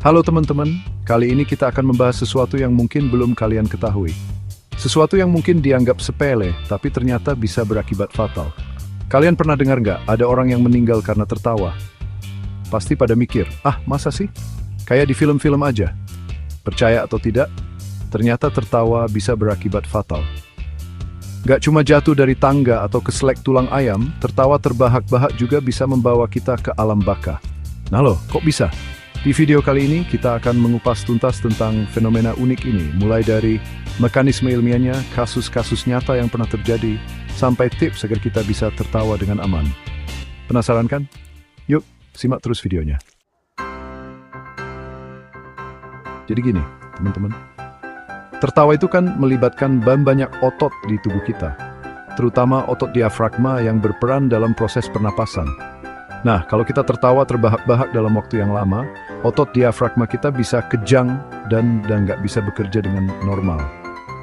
Halo teman-teman, kali ini kita akan membahas sesuatu yang mungkin belum kalian ketahui. Sesuatu yang mungkin dianggap sepele, tapi ternyata bisa berakibat fatal. Kalian pernah dengar nggak ada orang yang meninggal karena tertawa? Pasti pada mikir, masa sih? Kayak di film-film aja. Percaya atau tidak, ternyata tertawa bisa berakibat fatal. Gak cuma jatuh dari tangga atau keselek tulang ayam, tertawa terbahak-bahak juga bisa membawa kita ke alam baka. Nah loh, kok bisa? Di video kali ini kita akan mengupas tuntas tentang fenomena unik ini, mulai dari mekanisme ilmiahnya, kasus-kasus nyata yang pernah terjadi, sampai tips agar kita bisa tertawa dengan aman. Penasaran kan? Yuk, simak terus videonya. Jadi gini, teman-teman. Tertawa itu kan melibatkan banyak otot di tubuh kita, terutama otot diafragma yang berperan dalam proses pernapasan. Nah, kalau kita tertawa terbahak-bahak dalam waktu yang lama, otot diafragma kita bisa kejang dan nggak bisa bekerja dengan normal.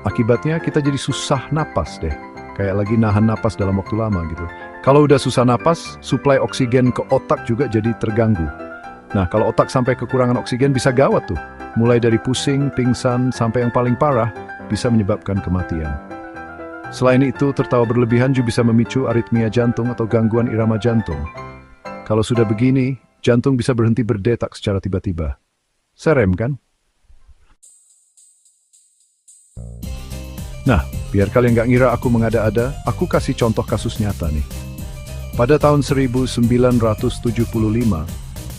Akibatnya kita jadi susah napas deh, kayak lagi nahan napas dalam waktu lama gitu. Kalau udah susah napas, suplai oksigen ke otak juga jadi terganggu. Nah, kalau otak sampai kekurangan oksigen bisa gawat tuh. Mulai dari pusing, pingsan, sampai yang paling parah, bisa menyebabkan kematian. Selain itu, tertawa berlebihan juga bisa memicu aritmia jantung atau gangguan irama jantung. Kalau sudah begini, jantung bisa berhenti berdetak secara tiba-tiba. Serem kan? Nah, biar kalian nggak ngira aku mengada-ada, aku kasih contoh kasus nyata nih. Pada tahun 1975,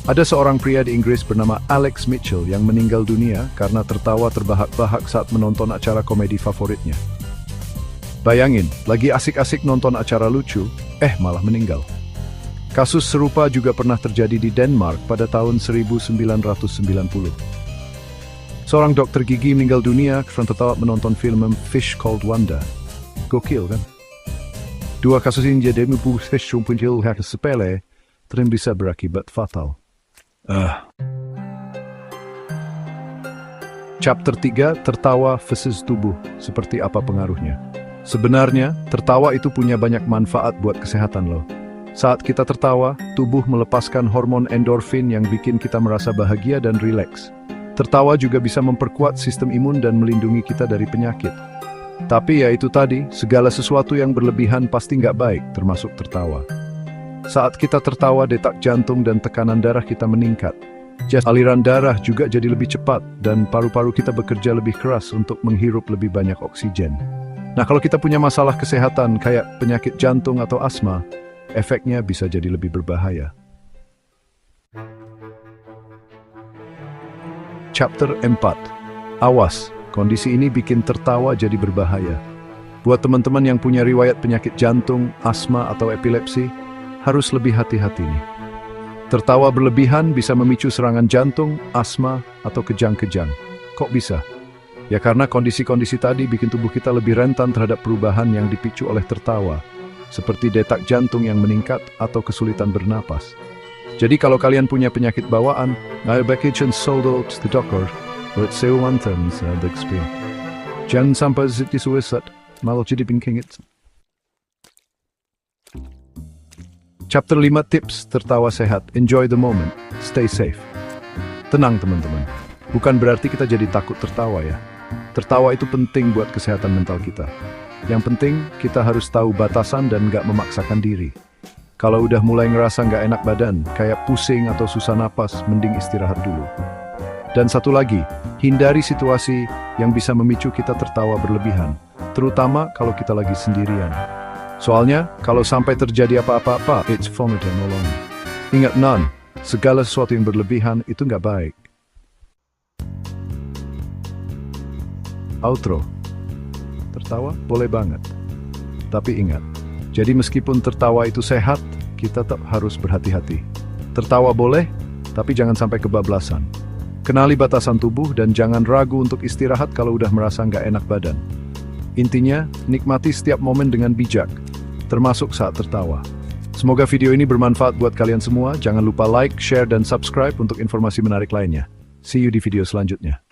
ada seorang pria di Inggris bernama Alex Mitchell yang meninggal dunia karena tertawa terbahak-bahak saat menonton acara komedi favoritnya. Bayangin, lagi asik-asik nonton acara lucu, malah meninggal. Kasus serupa juga pernah terjadi di Denmark pada tahun 1990. Seorang dokter gigi meninggal dunia karena tertawa menonton film Fish Called Wanda. Gokil kan? Dua kasus ini jadi sepele, dan bisa berakibat fatal. Chapter 3, tertawa versus tubuh, seperti apa pengaruhnya? Sebenarnya, tertawa itu punya banyak manfaat buat kesehatan loh. Saat kita tertawa, tubuh melepaskan hormon endorfin yang bikin kita merasa bahagia dan rileks. Tertawa juga bisa memperkuat sistem imun dan melindungi kita dari penyakit. Tapi ya itu tadi, segala sesuatu yang berlebihan pasti nggak baik, termasuk tertawa. Saat kita tertawa, detak jantung dan tekanan darah kita meningkat. Aliran darah juga jadi lebih cepat, dan paru-paru kita bekerja lebih keras untuk menghirup lebih banyak oksigen. Nah, kalau kita punya masalah kesehatan kayak penyakit jantung atau asma, efeknya bisa jadi lebih berbahaya. Chapter 4. Awas, kondisi ini bikin tertawa jadi berbahaya. Buat teman-teman yang punya riwayat penyakit jantung, asma, atau epilepsi, harus lebih hati-hati nih. Tertawa berlebihan bisa memicu serangan jantung, asma, atau kejang-kejang. Kok bisa? Ya karena kondisi-kondisi tadi bikin tubuh kita lebih rentan terhadap perubahan yang dipicu oleh tertawa, seperti detak jantung yang meningkat atau kesulitan bernapas. Jadi kalau kalian punya penyakit bawaan, jangan sampai suicide, malah jadi bingkingit. Chapter 5, tips tertawa sehat. Enjoy the moment, stay safe. Tenang teman-teman, bukan berarti kita jadi takut tertawa ya. Tertawa itu penting buat kesehatan mental kita. Yang penting, kita harus tahu batasan dan nggak memaksakan diri. Kalau udah mulai ngerasa nggak enak badan, kayak pusing atau susah napas, mending istirahat dulu. Dan satu lagi, hindari situasi yang bisa memicu kita tertawa berlebihan, terutama kalau kita lagi sendirian. Soalnya, kalau sampai terjadi apa-apa, it's vomit and alone. Ingat segala sesuatu yang berlebihan itu nggak baik. Outro. Tertawa boleh banget. Tapi ingat, jadi meskipun tertawa itu sehat, kita tetap harus berhati-hati. Tertawa boleh, tapi jangan sampai kebablasan. Kenali batasan tubuh dan jangan ragu untuk istirahat kalau udah merasa nggak enak badan. Intinya, nikmati setiap momen dengan bijak, termasuk saat tertawa. Semoga video ini bermanfaat buat kalian semua. Jangan lupa like, share, dan subscribe untuk informasi menarik lainnya. See you di video selanjutnya.